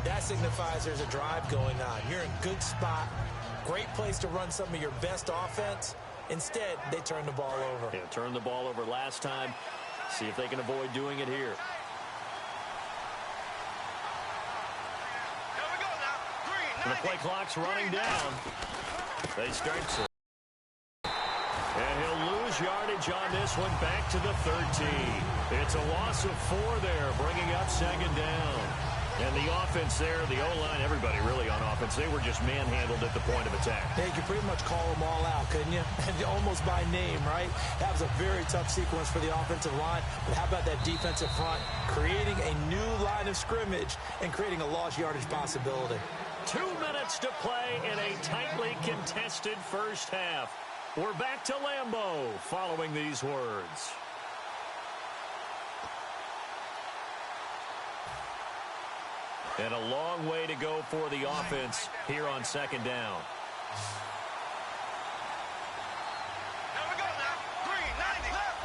That signifies there's a drive going on. You're in a good spot. Great place to run some of your best offense. Instead, they turn the ball over. Yeah, turned the ball over last time. See if they can avoid doing it here. The play clock's running down. They start to. And he'll lose yardage on this one, back to the 13. It's a loss of 4 there, bringing up second down. And the offense there, the O-line, everybody really on offense, they were just manhandled at the point of attack. Yeah, you could pretty much call them all out, couldn't you? Almost by name, right? That was a very tough sequence for the offensive line. But how about that defensive front? Creating a new line of scrimmage and creating a lost yardage possibility. 2 minutes to play in a tightly contested first half. We're back to Lambeau following these words. And a long way to go for the offense here on second down. Here we go now. 390. Left.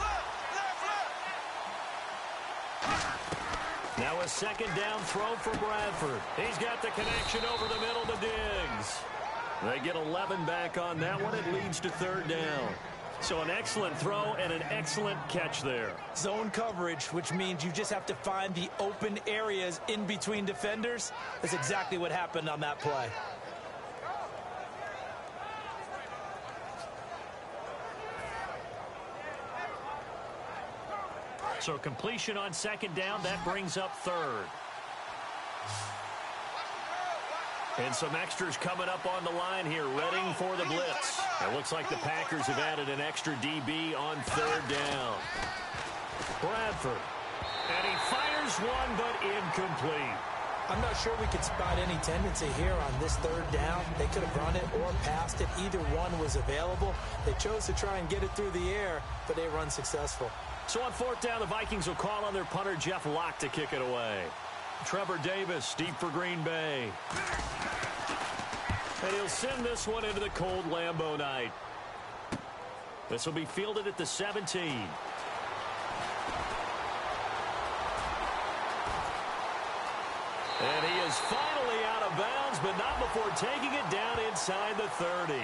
Now a second down throw for Bradford. He's got the connection over the middle to Diggs. They get 11 back on that one. It leads to third down. So an excellent throw and an excellent catch there. Zone coverage, which means you just have to find the open areas in between defenders. That's exactly what happened on that play. So completion on second down, that brings up third. And some extras coming up on the line here, readying for the blitz. It looks like the Packers have added an extra DB on third down. Bradford. And he fires one, but incomplete. I'm not sure we could spot any tendency here on this third down. They could have run it or passed it. Either one was available. They chose to try and get it through the air, but they run successful. So on fourth down, the Vikings will call on their punter, Jeff Locke, to kick it away. Trevor Davis, deep for Green Bay. And he'll send this one into the cold Lambeau night. This will be fielded at the 17. And he is finally out of bounds, but not before taking it down inside the 30.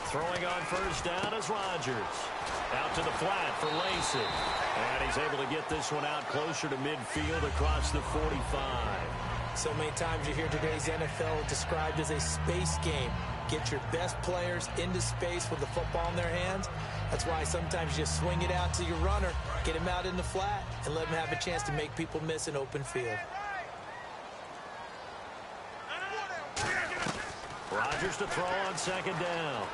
Throwing on first down is Rodgers. Out to the flat for Lacey. And he's able to get this one out closer to midfield across the 45. So many times you hear today's NFL described as a space game. Get your best players into space with the football in their hands. That's why sometimes you just swing it out to your runner, get him out in the flat, and let him have a chance to make people miss an open field. Rodgers to throw on second down.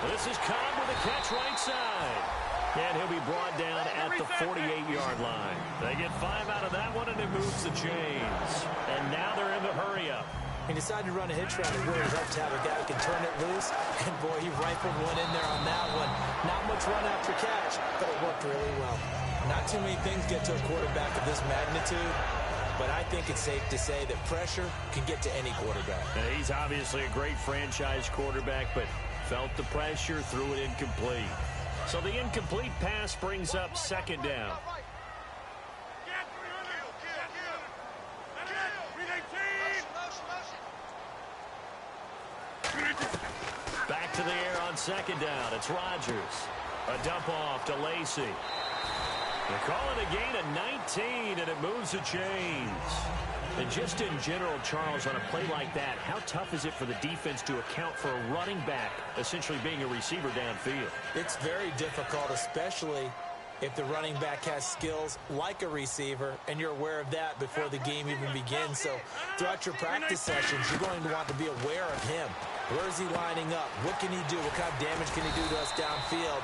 This is Cobb with a catch right side. And he'll be brought down at the 48-yard line. They get 5 out of that one, and it moves the chains. And now they're in the hurry-up. He decided to run a hitch route. It really helped to have a guy who can turn it loose. And, boy, he rifled one in there on that one. Not much run after catch, but it worked really well. Not too many things get to a quarterback of this magnitude. But I think it's safe to say that pressure can get to any quarterback. And he's obviously a great franchise quarterback, but felt the pressure, threw it incomplete. So the incomplete pass brings up second down. Back to the air on second down. It's Rodgers. A dump off to Lacey. They call it a gain of 19, and it moves the chains. And just in general, Charles, on a play like that, how tough is it for the defense to account for a running back essentially being a receiver downfield? It's very difficult, especially if the running back has skills like a receiver, and you're aware of that before the game even begins. So throughout your practice sessions, you're going to want to be aware of him. Where is he lining up? What can he do? What kind of damage can he do to us downfield?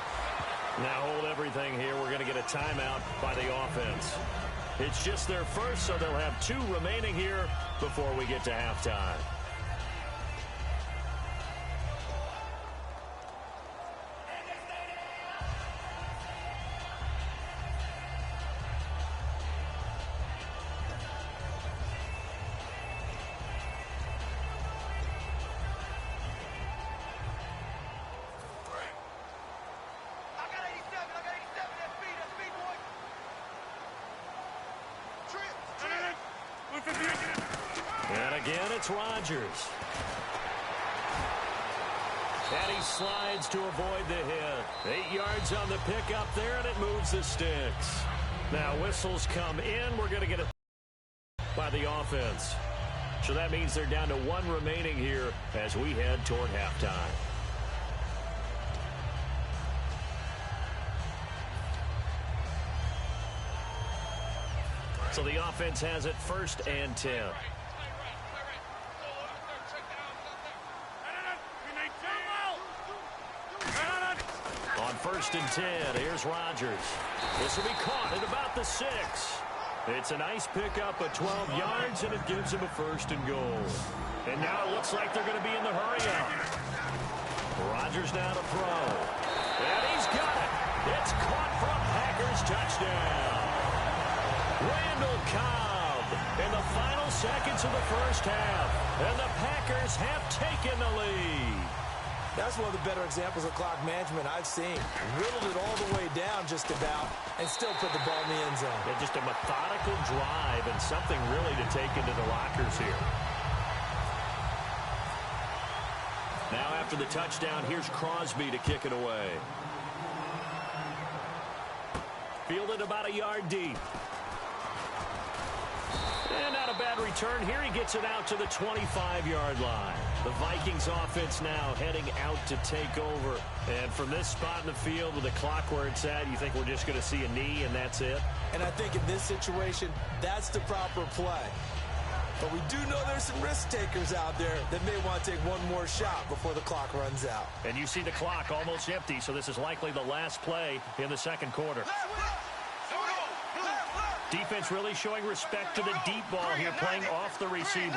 Now hold everything here. We're going to get a timeout by the offense. It's just their first, so they'll have 2 remaining here before we get to halftime. And again, it's Rodgers. And he slides to avoid the hit. 8 yards on the pickup there, and it moves the sticks. Now whistles come in. We're going to get it by the offense. So that means they're down to 1 remaining here as we head toward halftime. So the offense has it 1st and 10. On 1st and 10, here's Rodgers. This will be caught at about the 6. It's a nice pickup of 12 yards, and it gives him a 1st and goal. And now it looks like they're going to be in the hurry-up. Rodgers now to throw. And he's got it. It's caught for a Packers touchdown. Randall Cobb in the final seconds of the first half. And the Packers have taken the lead. That's one of the better examples of clock management I've seen. Whittled it all the way down just about and still put the ball in the end zone. Yeah, just a methodical drive and something really to take into the lockers here. Now after the touchdown, here's Crosby to kick it away. Fielded about a yard deep. And not a bad return here. He gets it out to the 25-yard line. The Vikings offense now heading out to take over. And from this spot in the field with the clock where it's at, you think we're just going to see a knee and that's it? And I think in this situation, that's the proper play. But we do know there's some risk takers out there that may want to take one more shot before the clock runs out. And you see the clock almost empty, so this is likely the last play in the second quarter. Defense really showing respect to the deep ball here, playing off the receivers.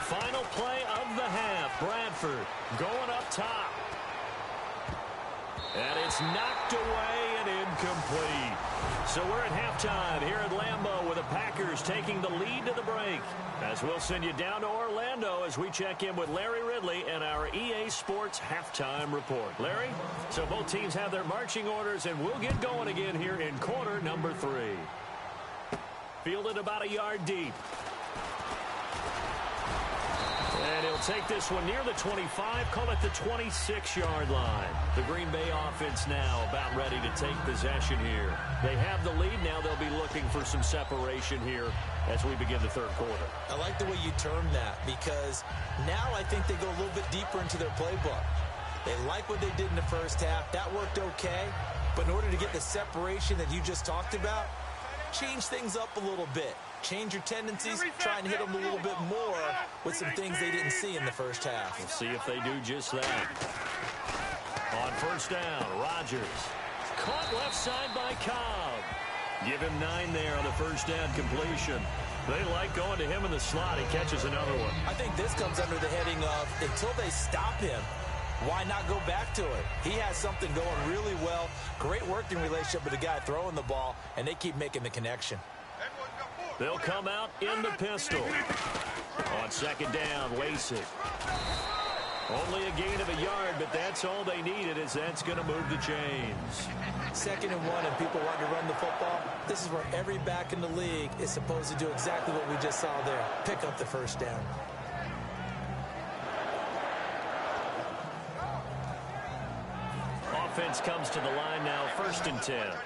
Final play of the half. Bradford going up top. And it's knocked away and incomplete. So we're at halftime here at Lambeau with the Packers taking the lead to the break. As we'll send you down to Orlando as we check in with Larry Ridley and our EA Sports halftime report. Larry, so both teams have their marching orders, and we'll get going again here in quarter number 3. Fielded about a yard deep. And he'll take this one near the 25, call it the 26-yard line. The Green Bay offense now about ready to take possession here. They have the lead. Now they'll be looking for some separation here as we begin the third quarter. I like the way you termed that, because now I think they go a little bit deeper into their playbook. They like what they did in the first half. That worked okay. But in order to get the separation that you just talked about, change things up a little bit. Change your tendencies, try and hit them a little bit more with some things they didn't see in the first half. We'll see if they do just that. On first down, Rodgers. Caught left side by Cobb. Give him 9 there on the first down completion. They like going to him in the slot. He catches another one. I think this comes under the heading of, until they stop him, why not go back to it? He has something going really well. Great working relationship with the guy throwing the ball, and they keep making the connection. They'll come out in the pistol. On second down, Lacey. Only a gain of a yard, but that's all they needed, as that's going to move the chains. 2nd and 1, and people want to run the football. This is where every back in the league is supposed to do exactly what we just saw there. Pick up the first down. Offense comes to the line now, 1st and 10.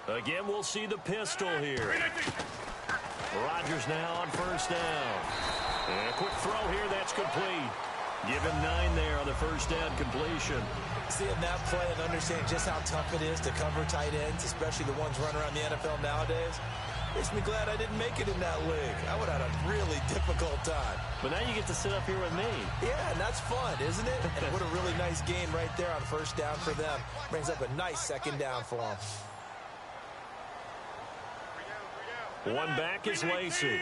Again, we'll see the pistol here. Rodgers now on first down. And a quick throw here, that's complete. Give him 9 there on the first down completion. Seeing that play and understanding just how tough it is to cover tight ends, especially the ones running around the NFL nowadays, Makes me glad I didn't make it in that league. I would have had a really difficult time. But now you get to sit up here with me. Yeah, and that's fun, isn't it? And what a really nice gain right there on first down for them. Brings up a nice second down for them. One back is Lacey.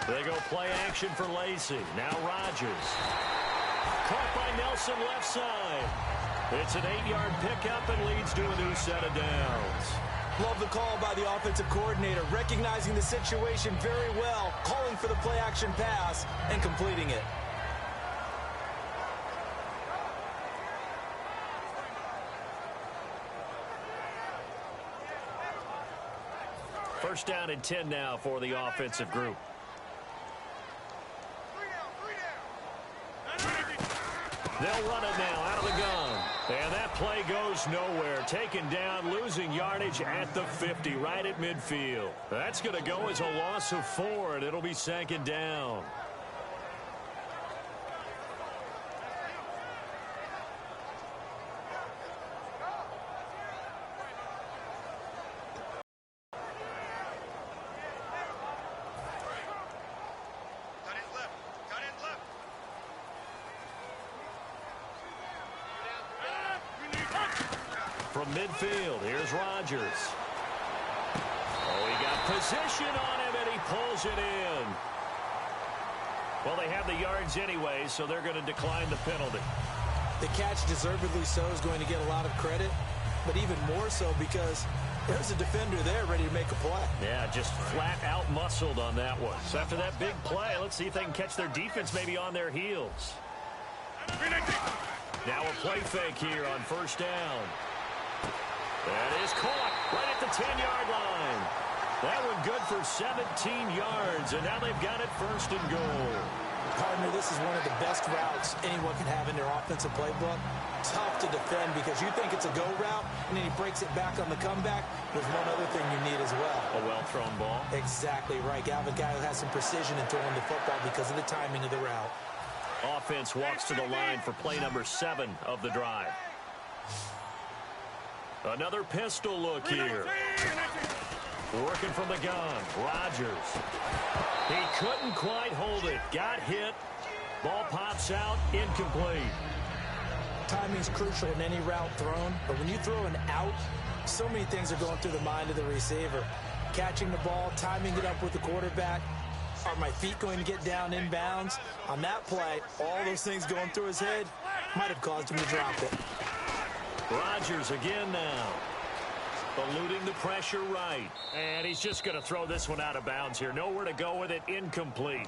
They go play action for Lacey. Now Rodgers. Caught by Nelson left side. It's an 8-yard pickup and leads to a new set of downs. Love the call by the offensive coordinator, recognizing the situation very well, calling for the play action pass and completing it. First down and 10 now for the offensive group. They'll run it now out of the gun. And that play goes nowhere. Taken down, losing yardage at the 50, right at midfield. That's going to go as a loss of 4, and it'll be second down. From midfield, here's Rodgers. Oh, he got position on him, and he pulls it in. Well, they have the yards anyway, so they're going to decline the penalty. The catch, deservedly so, is going to get a lot of credit, but even more so because there's a defender there ready to make a play. Yeah, just flat out muscled on that one. So after that big play, let's see if they can catch their defense maybe on their heels. Now a play fake here on first down. That is caught right at the 10-yard line. That one good for 17 yards, and now they've got it first and goal. Partner, this is one of the best routes anyone can have in their offensive playbook. Tough to defend because you think it's a go route, and then he breaks it back on the comeback. There's one other thing you need as well. A well-thrown ball. Exactly right. You have a guy who has some precision in throwing the football because of the timing of the route. Offense walks to the line for play number 7 of the drive. Another pistol look here. Working from the gun. Rodgers. He couldn't quite hold it. Got hit. Ball pops out. Incomplete. Timing's crucial in any route thrown, but when you throw an out, so many things are going through the mind of the receiver. Catching the ball, timing it up with the quarterback. Are my feet going to get down in bounds? On that play, all those things going through his head might have caused him to drop it. Rodgers again now. Eluding the pressure right. And he's just going to throw this one out of bounds here. Nowhere to go with it. Incomplete.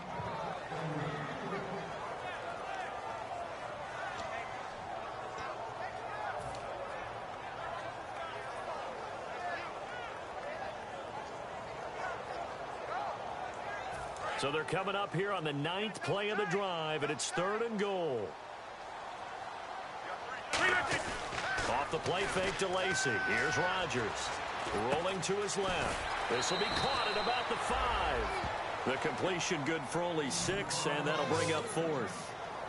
So they're coming up here on the 9th play of the drive, and it's 3rd and goal. Off the play fake to Lacey. Here's Rodgers. Rolling to his left. This will be caught at about the 5. The completion good for only 6, and that'll bring up 4th.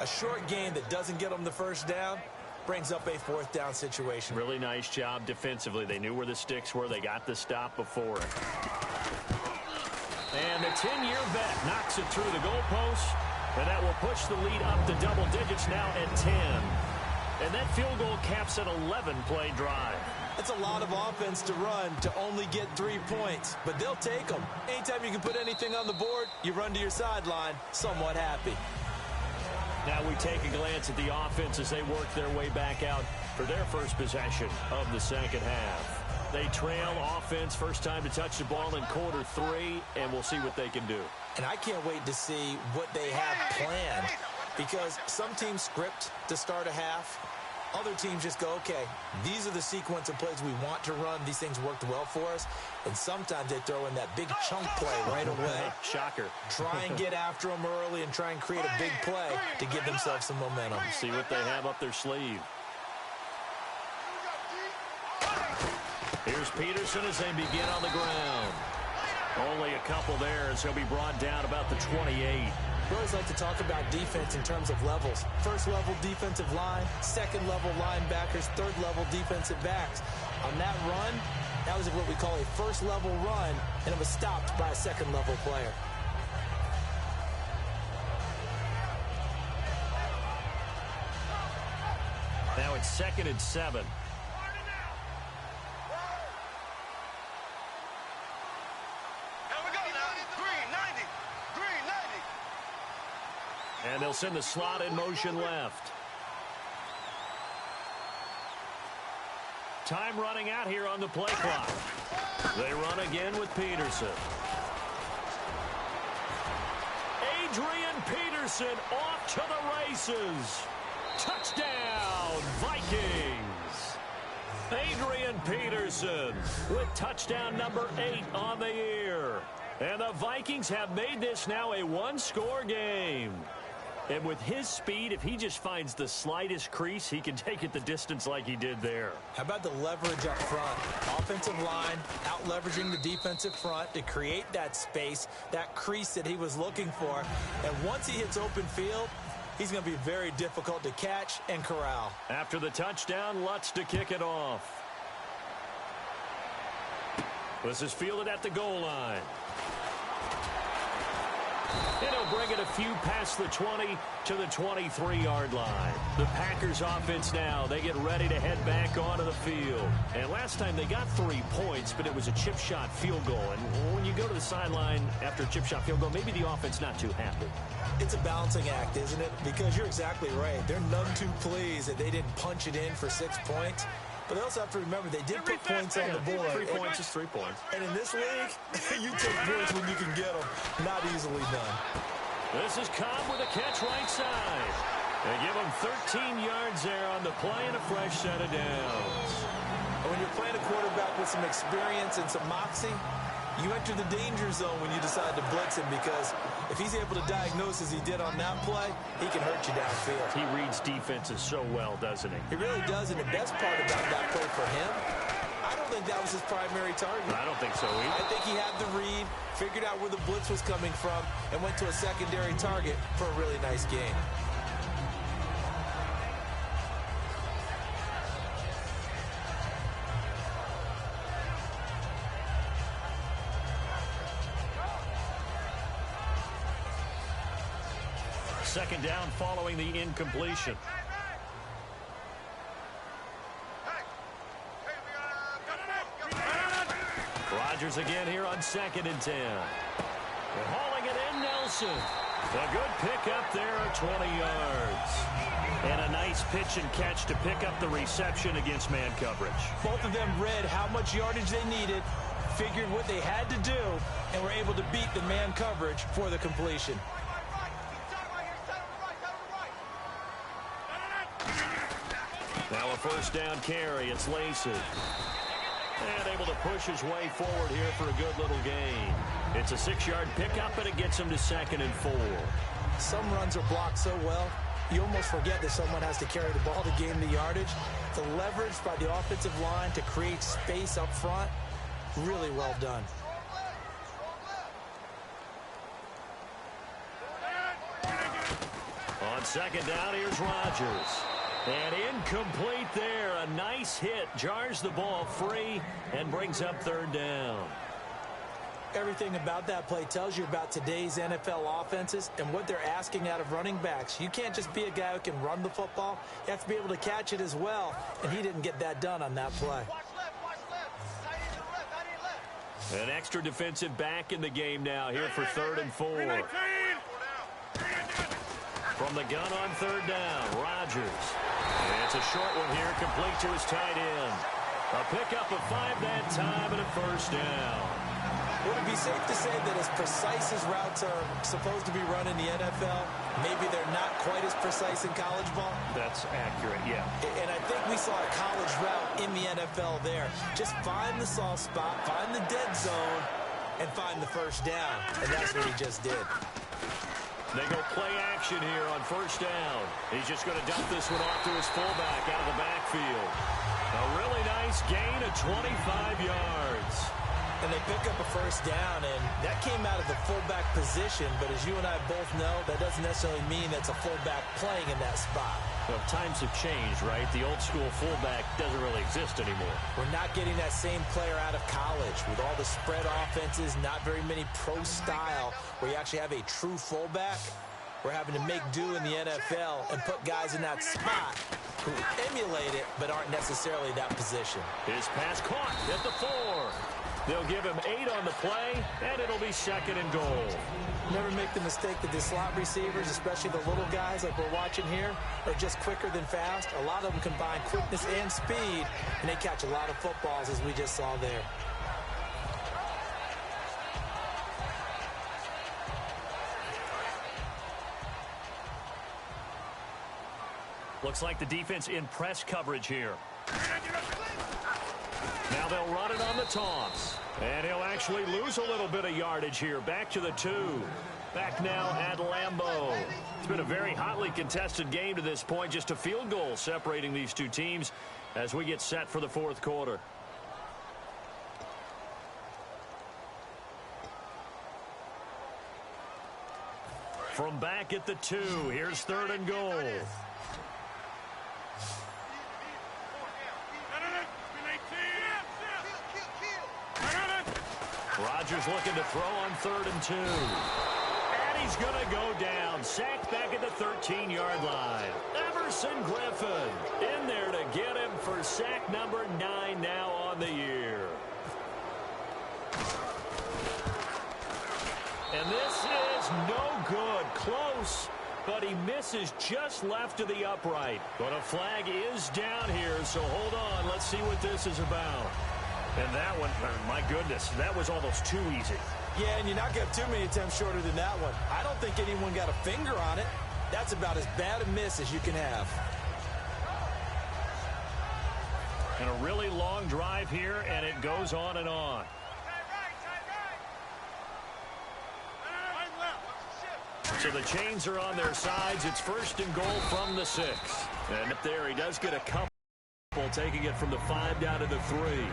A short gain that doesn't get them the first down brings up a 4th down situation. Really nice job defensively. They knew where the sticks were. They got the stop before it. And the 10-year vet knocks it through the goalpost, and that will push the lead up to double digits now at 10. And that field goal caps an 11-play drive. That's a lot of offense to run to only get 3 points, but they'll take them. Anytime you can put anything on the board, you run to your sideline somewhat happy. Now we take a glance at the offense as they work their way back out for their first possession of the second half. They trail offense, first time to touch the ball in quarter 3, and we'll see what they can do. And I can't wait to see what they have planned, because some teams script to start a half. Other teams just go, okay, these are the sequence of plays we want to run. These things worked well for us. And sometimes they throw in that big chunk play right away. Shocker. Try and get after them early and try and create a big play to give themselves some momentum. See what they have up their sleeve. Here's Peterson as they begin on the ground. Only a couple there as he'll be brought down about the 28. We always like to talk about defense in terms of levels. First level defensive line, second level linebackers, third level defensive backs. On that run, That was what we call a first-level run, and it was stopped by a second-level player. Now it's 2nd and 7. And they'll send the slot in motion left. Time running out here on the play clock. They run again with Peterson. Adrian Peterson off to the races. Touchdown, Vikings. Adrian Peterson with touchdown number 8 on the year. And the Vikings have made this now a one-score game. And with his speed, if he just finds the slightest crease, he can take it the distance like he did there. How about the leverage up front? Offensive line out-leveraging the defensive front to create that space, that crease that he was looking for. And once he hits open field, he's going to be very difficult to catch and corral. After the touchdown, Lutz to kick it off. This is fielded at the goal line. And he'll bring it a few past the 20 to the 23-yard line. The Packers offense now, they get ready to head back onto the field. And last time they got 3 points, but it was a chip shot field goal. And when you go to the sideline after a chip shot field goal, maybe the offense not too happy. It's a balancing act, isn't it? Because you're exactly right. They're none too pleased that they didn't punch it in for 6 points. But they also have to remember they did put points on the board. 3 points is 3 points. And in this league, you take points when you can get them. Not easily done. This is Cobb with a catch right side. They give him 13 yards there on the play and a fresh set of downs. And when you're playing a quarterback with some experience and some moxie, you enter the danger zone when you decide to blitz him, because if he's able to diagnose as he did on that play, he can hurt you downfield. He reads defenses so well, doesn't he? He really does, and the best part about that play for him, I don't think that was his primary target. I don't think so either. I think he had the read, figured out where the blitz was coming from, and went to a secondary target for a really nice game. Second down following the incompletion. Rodgers again here on 2nd and 10. They're hauling it in, Nelson. A good pick up there at 20 yards. And a nice pitch and catch to pick up the reception against man coverage. Both of them read how much yardage they needed, figured what they had to do, and were able to beat the man coverage for the completion. Now a first down carry. It's Lacey. And able to push his way forward here for a good little gain. It's a 6-yard pickup, and it gets him to 2nd and 4. Some runs are blocked so well, you almost forget that someone has to carry the ball to gain the yardage. The leverage by the offensive line to create space up front, really well done. On 2nd down, here's Rodgers. And incomplete there. A nice hit. Jars the ball free and brings up 3rd down. Everything about that play tells you about today's NFL offenses and what they're asking out of running backs. You can't just be a guy who can run the football. You have to be able to catch it as well. And he didn't get that done on that play. An extra defensive back in the game now here for 3rd and 4. From the gun on 3rd down, Rodgers. It's a short one here, complete to his tight end. A pickup of 5 that time and a first down. Would it be safe to say that as precise as routes are supposed to be run in the NFL, maybe they're not quite as precise in college ball? That's accurate, yeah. And I think we saw a college route in the NFL there. Just find the soft spot, find the dead zone, and find the first down. And that's what he just did. They go play action here on 1st down. He's just going to dump this one off to his fullback out of the backfield. A really nice gain of 25 yards. And they pick up a first down, and that came out of the fullback position. But as you and I both know, that doesn't necessarily mean that's a fullback playing in that spot. Well, times have changed, right? The old-school fullback doesn't really exist anymore. We're not getting that same player out of college. With all the spread offenses, not very many pro style, where you actually have a true fullback. We're having to make do in the NFL and put guys in that spot who emulate it but aren't necessarily that position. His pass caught at the 4. They'll give him 8 on the play, and it'll be 2nd and goal. Never make the mistake that the slot receivers, especially the little guys like we're watching here, are just quicker than fast. A lot of them combine quickness and speed, and they catch a lot of footballs, as we just saw there. Looks like the defense in press coverage here. Now they'll run it on the toss. And he'll actually lose a little bit of yardage here. Back to the 2. Back now at Lambeau. It's been a very hotly contested game to this point. Just a field goal separating these two teams as we get set for the 4th quarter. From back at the 2, here's 3rd and goal. Rodgers looking to throw on 3rd and 2. And he's going to go down. Sacked back at the 13-yard line. Everson Griffin in there to get him for sack number 9 now on the year. And this is no good. Close, but he misses just left of the upright. But a flag is down here, so hold on. Let's see what this is about. And that one, my goodness, that was almost too easy. Yeah, and you're not going to have too many attempts shorter than that one. I don't think anyone got a finger on it. That's about as bad a miss as you can have. And a really long drive here, and it goes on and on. So the chains are on their sides. It's 1st and goal from the 6. And up there, he does get a couple, taking it from the 5 down to the 3.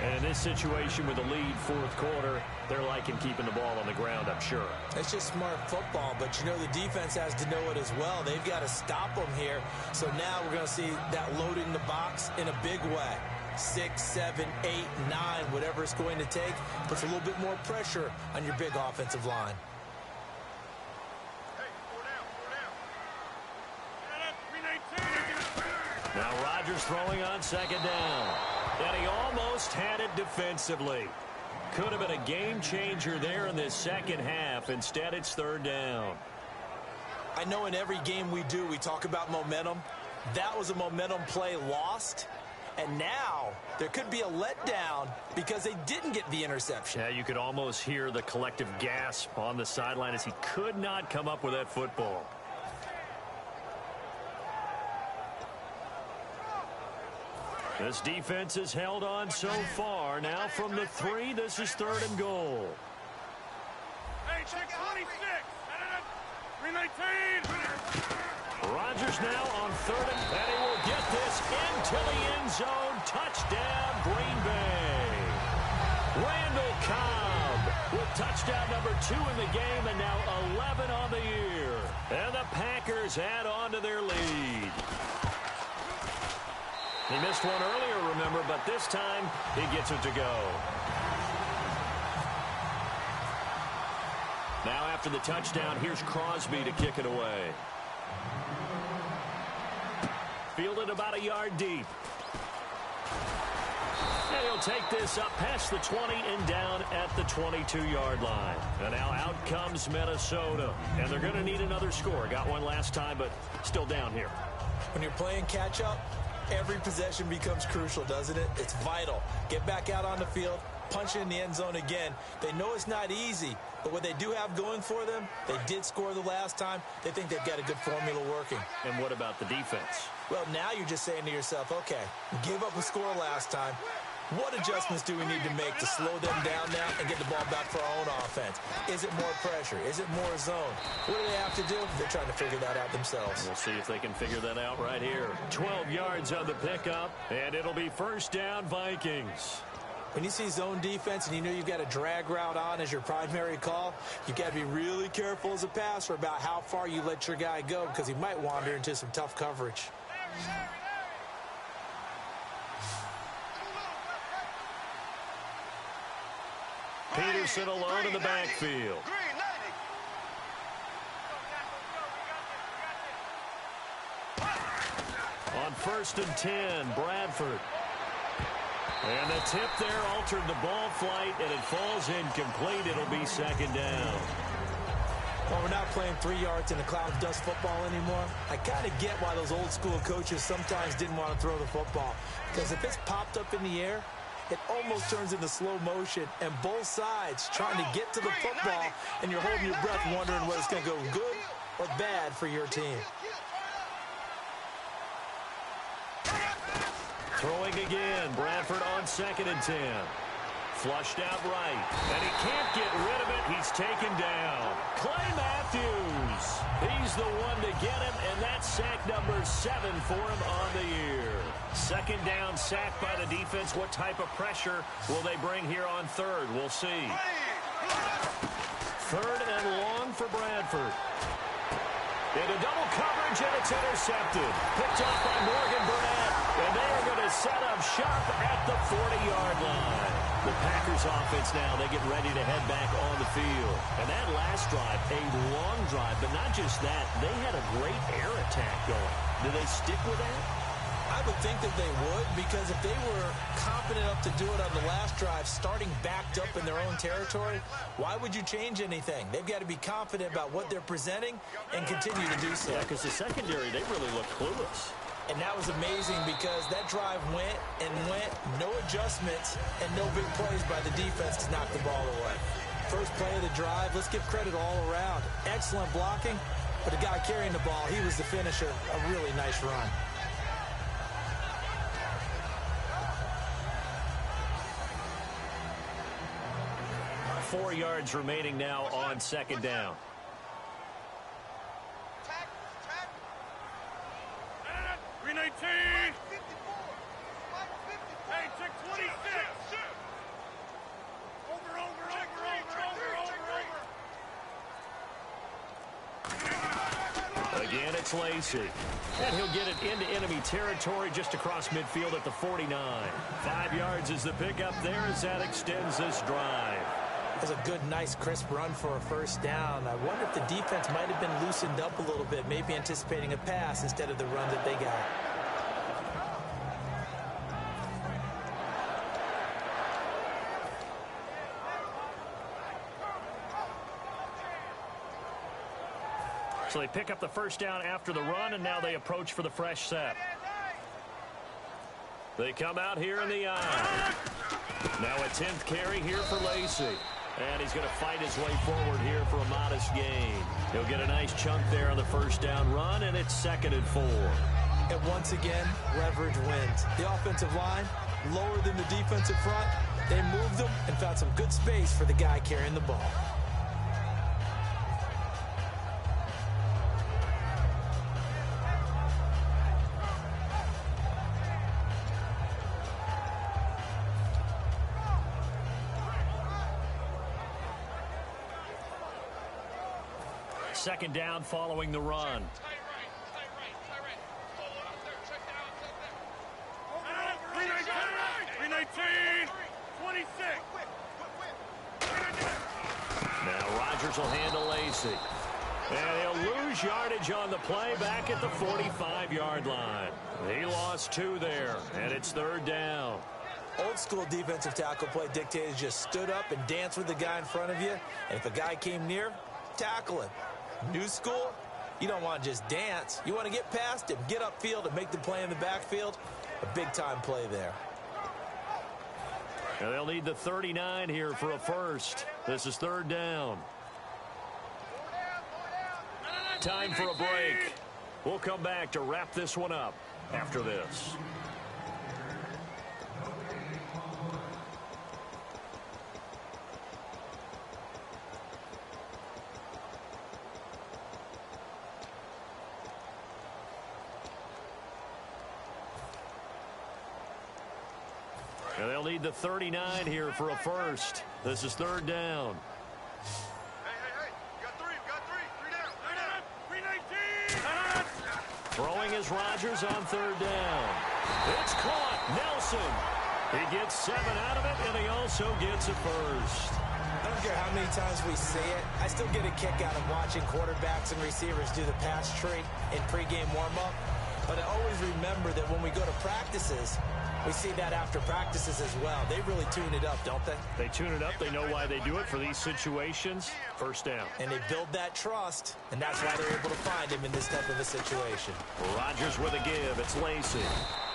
And in this situation with the lead 4th quarter, they're liking keeping the ball on the ground, I'm sure. It's just smart football, but you know the defense has to know it as well. They've got to stop them here. So now we're going to see that loading the box in a big way. 6, 7, 8, 9, whatever it's going to take, puts a little bit more pressure on your big offensive line. Now Rodgers throwing on 2nd down. And he almost had it defensively. Could have been a game changer there in this 2nd half. Instead, it's 3rd down. I know in every game we do, we talk about momentum. That was a momentum play lost. And now there could be a letdown because they didn't get the interception. Yeah, you could almost hear the collective gasp on the sideline as he could not come up with that football. This defense has held on so far. Now from the 3, this is 3rd and goal. Hey, check 26. 319. Rodgers now on 3rd and he will get this into the end zone. Touchdown, Green Bay. Randall Cobb with touchdown number 2 in the game and now 11 on the year. And the Packers add on to their lead. He missed one earlier, remember, but this time he gets it to go. Now after the touchdown, here's Crosby to kick it away. Fielded about a yard deep. And he'll take this up past the 20 and down at the 22-yard line. And now out comes Minnesota. And they're going to need another score. Got one last time, but still down here. When you're playing catch-up, every possession becomes crucial, doesn't it? It's vital. Get back out on the field, punch it in the end zone again. They know it's not easy, but what they do have going for them, they did score the last time. They think they've got a good formula working. And what about the defense? Well, now you're just saying to yourself, okay, we gave up a score last time. What adjustments do we need to make to slow them down now and get the ball back for our own offense? Is it more pressure? Is it more zone? What do they have to do? They're trying to figure that out themselves. We'll see if they can figure that out right here. 12 yards on the pickup, and it'll be 1st down Vikings. When you see zone defense and you know you've got a drag route on as your primary call, you've got to be really careful as a passer about how far you let your guy go because he might wander into some tough coverage. Peterson alone in the backfield. On 1st and 10, Bradford. And the tip there altered the ball flight, and it falls incomplete. It'll be 2nd down. Well, we're not playing 3 yards in a cloud of dust football anymore. I kind of get why those old school coaches sometimes didn't want to throw the football. Because if it's popped up in the air, it almost turns into slow motion, and both sides trying to get to the football, and you're holding your breath wondering whether it's going to go good or bad for your team. Throwing again, Bradford on 2nd and 10. Flushed out right, and he can't get rid of it. He's taken down. Clay Matthews. He's the one to get him, and that's sack number 7 for him on the year. 2nd down sack by the defense. What type of pressure will they bring here on 3rd? We'll see. 3rd and long for Bradford. Into double coverage, and it's intercepted. Picked off by Morgan Burnett, and they are going to set up shop at the 40-yard line. The Packers offense now, they get ready to head back on the field. And that last drive, a long drive, but not just that, they had a great air attack going. Do they stick with that? I would think that they would, because if they were confident enough to do it on the last drive, starting backed up in their own territory, why would you change anything? They've got to be confident about what they're presenting and continue to do so. Yeah, because the secondary, they really looked clueless. And that was amazing because that drive went and went, no adjustments, and no big plays by the defense to knock the ball away. First play of the drive, let's give credit all around. Excellent blocking, but the guy carrying the ball, he was the finisher. A really nice run. Four yards remaining now on 2nd down. Green 18. Hey, check 26. Over. Again, it's Lacey. And he'll get it into enemy territory just across midfield at the 49. 5 yards is the pickup there as that extends this drive. That was a good, nice, crisp run for a first down. I wonder if the defense might have been loosened up a little bit, maybe anticipating a pass instead of the run that they got. So they pick up the first down after the run, and now they approach for the fresh set. They come out here in the eye. Now a 10th carry here for Lacey. And he's going to fight his way forward here for a modest gain. He'll get a nice chunk there on the first down run, and it's 2nd and 4. And once again, leverage wins. The offensive line, lower than the defensive front. They moved them and found some good space for the guy carrying the ball. Second down following the run. Now Rodgers will handle Lacey. And he'll lose yardage on the play back at the 45-yard line. He lost 2 there, and it's 3rd down. Old school defensive tackle play dictated just stood up and danced with the guy in front of you. And if a guy came near, tackle him. New school, you don't want to just dance. You want to get past him, get upfield, and make the play in the backfield. A big-time play there. And they'll need the 39 here for a first. This is 3rd down. Time for a break. We'll come back to wrap this one up after this. And they'll They'll need the 39 here for a first. This is third down. Hey. You got three. Three down. 319. Throwing is Rodgers on third down. It's caught. Nelson. He gets 7 out of it, and he also gets a first. I don't care how many times we see it. I still get a kick out of watching quarterbacks and receivers do the pass tree in pregame warm-up. But I always remember that when we go to practices, we see that after practices as well. They really tune it up, don't they? They tune it up. They know why they do it for these situations. First down. And they build that trust, and that's why they're able to find him in this type of a situation. Rodgers with a give. It's Lacy.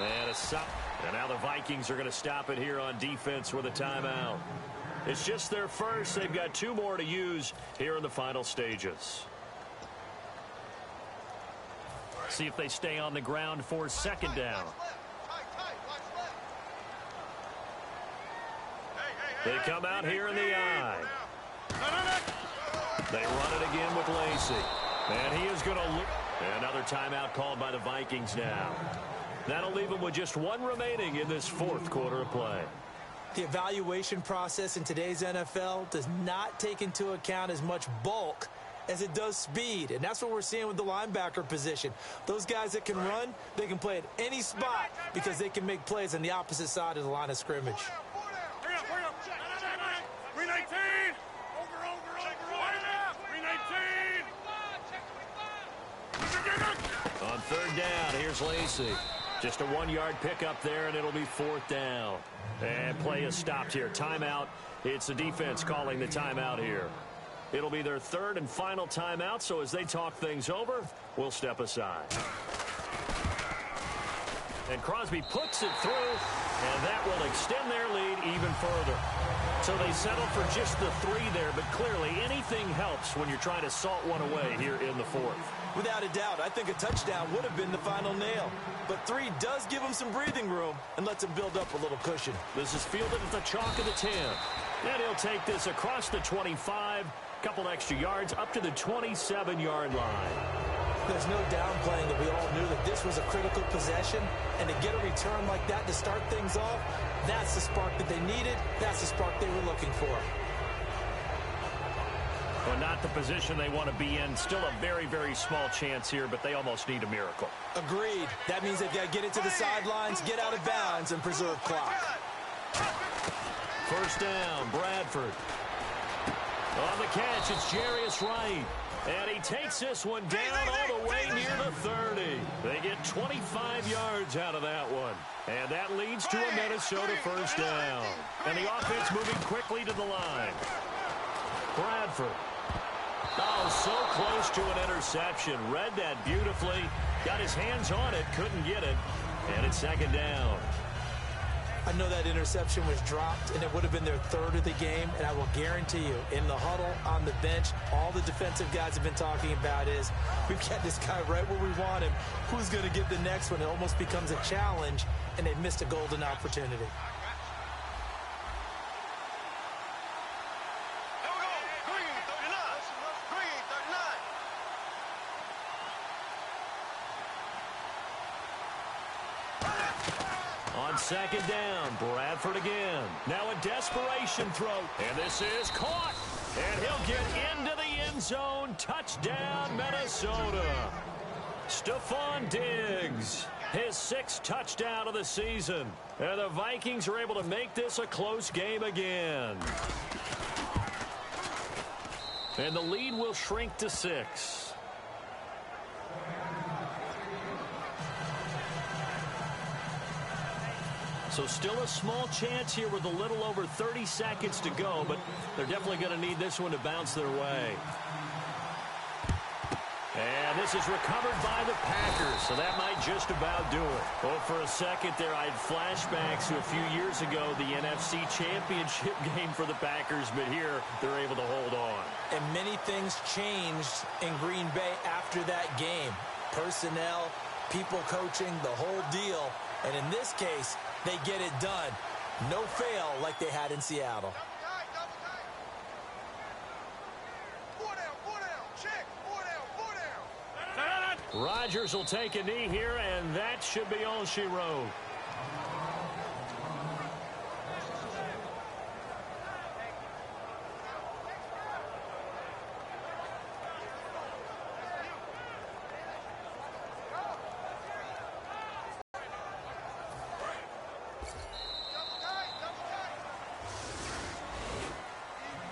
And a stop. And now the Vikings are going to stop it here on defense with a timeout. It's just their first. They've got 2 more to use here in the final stages. See if they stay on the ground for second down. They come out here in the eye. They run it again with Lacy. And he is going to look. Another timeout called by the Vikings now. That'll leave them with just 1 remaining in this 4th quarter of play. The evaluation process in today's NFL does not take into account as much bulk as it does speed. And that's what we're seeing with the linebacker position. Those guys that can run, they can play at any spot because they can make plays on the opposite side of the line of scrimmage. 319. Over. 319. On third down, here's Lacy. Just a 1-yard pickup there, and it'll be 4th down. And play is stopped here. Timeout. It's the defense calling the timeout here. It'll be their 3rd and final timeout, so as they talk things over, we'll step aside. And Crosby puts it through, and that will extend their lead even further. So they settle for just the 3 there, but clearly anything helps when you're trying to salt one away here in the 4th. Without a doubt, I think a touchdown would have been the final nail. But 3 does give them some breathing room and lets them build up a little cushion. This is fielded at the chalk of the 10. And he'll take this across the 25, couple extra yards up to the 27-yard line. There's no downplaying that we all knew that this was a critical possession. And to get a return like that to start things off, that's the spark that they needed. That's the spark they were looking for. Well, not the position they want to be in. Still a very, very small chance here, but they almost need a miracle. Agreed. That means they've got to get it to the sidelines, get out of bounds, and preserve clock. First down, Bradford. On the catch, it's Jarius Wright. And he takes this one down all the way near the 30. They get 25 yards out of that one. And that leads to a Minnesota first down. And the offense moving quickly to the line. Bradford. Oh, so close to an interception. Read that beautifully. Got his hands on it, couldn't get it. And it's second down. I know that interception was dropped, and it would have been their 3rd of the game, and I will guarantee you, in the huddle, on the bench, all the defensive guys have been talking about is, we've got this guy right where we want him. Who's going to get the next one? It almost becomes a challenge, and they've missed a golden opportunity. Second down, Bradford again. Now a desperation throw, and this is caught. And he'll get into the end zone. Touchdown, Minnesota. Stephon Diggs, his 6th touchdown of the season. And the Vikings are able to make this a close game again. And the lead will shrink to 6. So still a small chance here with a little over 30 seconds to go, but they're definitely going to need this one to bounce their way. And this is recovered by the Packers, so that might just about do it. Well, for a second there, I had flashbacks to a few years ago, the NFC Championship game for the Packers, but here they're able to hold on. And many things changed in Green Bay after that game. Personnel, people coaching, the whole deal. And in this case, they get it done. No fail like they had in Seattle. Rodgers will take a knee here, and that should be all she wrote.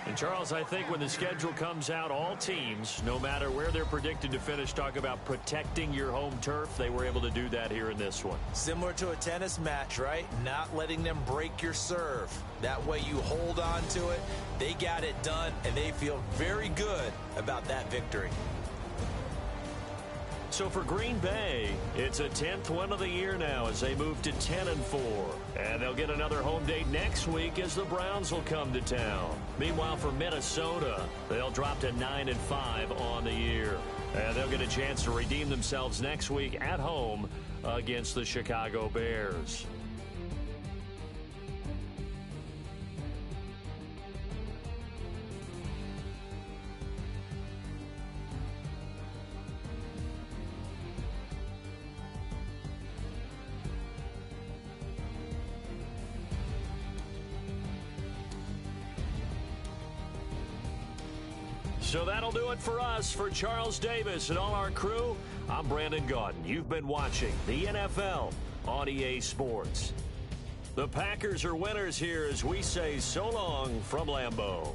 And, Charles, I think when the schedule comes out, all teams, no matter where they're predicted to finish, talk about protecting your home turf. They were able to do that here in this one. Similar to a tennis match, right? Not letting them break your serve. That way you hold on to it. They got it done, and they feel very good about that victory. So for Green Bay, it's a 10th win of the year now as they move to 10-4. And they'll get another home date next week as the Browns will come to town. Meanwhile, for Minnesota, they'll drop to 9-5 on the year. And they'll get a chance to redeem themselves next week at home against the Chicago Bears. So that'll do it for us. For Charles Davis and all our crew, I'm Brandon Gaudin. You've been watching the NFL on EA Sports. The Packers are winners here as we say so long from Lambeau.